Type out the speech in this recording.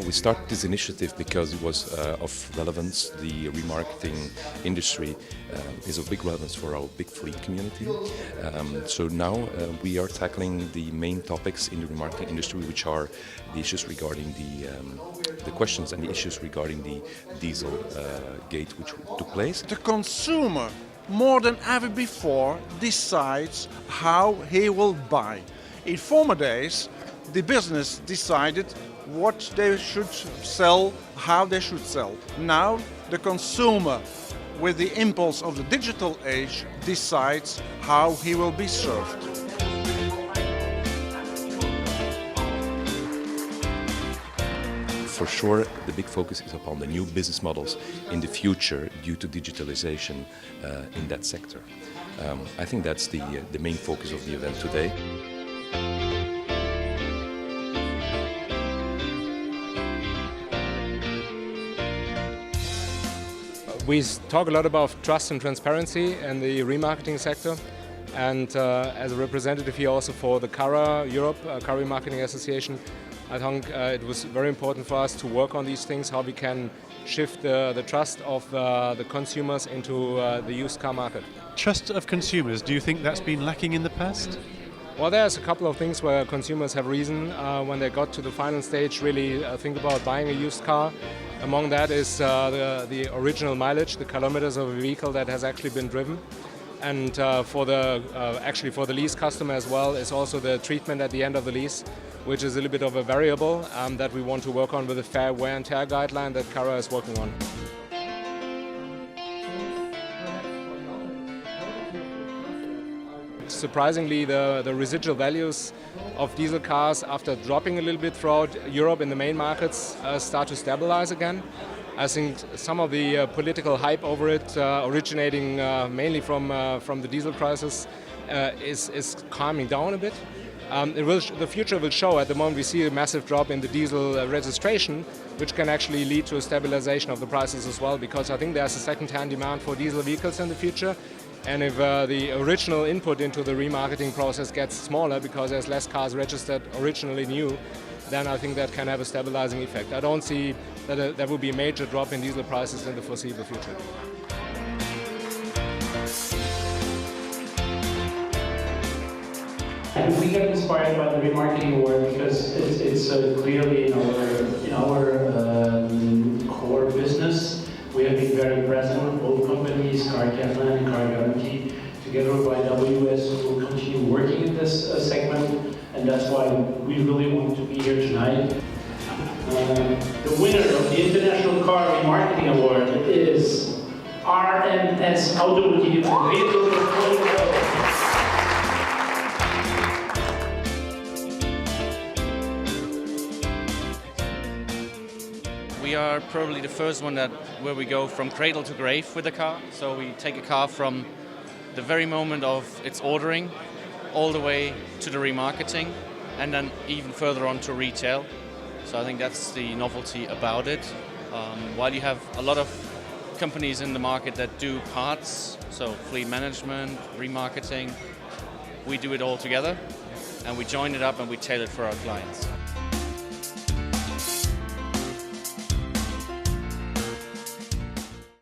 We started this initiative because it was of relevance. The remarketing industry is of big relevance for our big fleet community. So now we are tackling the main topics in the remarketing industry, which are the issues regarding the questions and the issues regarding the diesel gate which took place. The consumer, more than ever before, decides how he will buy. In former days, the business decided what they should sell, how they should sell. Now, the consumer, with the impulse of the digital age, decides how he will be served. For sure, the big focus is upon the new business models in the future due to digitalization in that sector. I think that's the main focus of the event today. We talk a lot about trust and transparency in the remarketing sector, and as a representative here also for the Car Europe Car Remarketing Association, I think it was very important for us to work on these things, how we can shift the trust of the consumers into the used car market. Trust of consumers, do you think that's been lacking in the past? Well, there's a couple of things where consumers have reason when they got to the final stage really think about buying a used car. Among that is the original mileage, the kilometers of a vehicle that has actually been driven. And for the lease customer as well is also the treatment at the end of the lease, which is a little bit of a variable that we want to work on with a fair wear and tear guideline that Cara is working on. Surprisingly, the residual values of diesel cars, after dropping a little bit throughout Europe in the main markets, start to stabilize again. I think some of the political hype over it, originating mainly from the diesel crisis, is calming down a bit. The future will show. At the moment we see a massive drop in the diesel registration, which can actually lead to a stabilization of the prices as well, because I think there's a second-hand demand for diesel vehicles in the future. And if the original input into the remarketing process gets smaller because there's less cars registered originally new, then I think that can have a stabilizing effect. I don't see that there will be a major drop in diesel prices in the foreseeable future. We get inspired by the Remarketing Award because it's clearly in our core business. We have been very present with both companies, Car Catalan and Car Guarantee, together with YWS. We'll continue working in this segment, and that's why we really want to be here tonight. The winner of the International Car Remarketing Award is RMS Automotive. We are probably the first one where we go from cradle to grave with the car. So we take a car from the very moment of its ordering all the way to the remarketing and then even further on to retail. So I think that's the novelty about it. While you have a lot of companies in the market that do parts, so fleet management, remarketing, we do it all together and we join it up and we tailor it for our clients.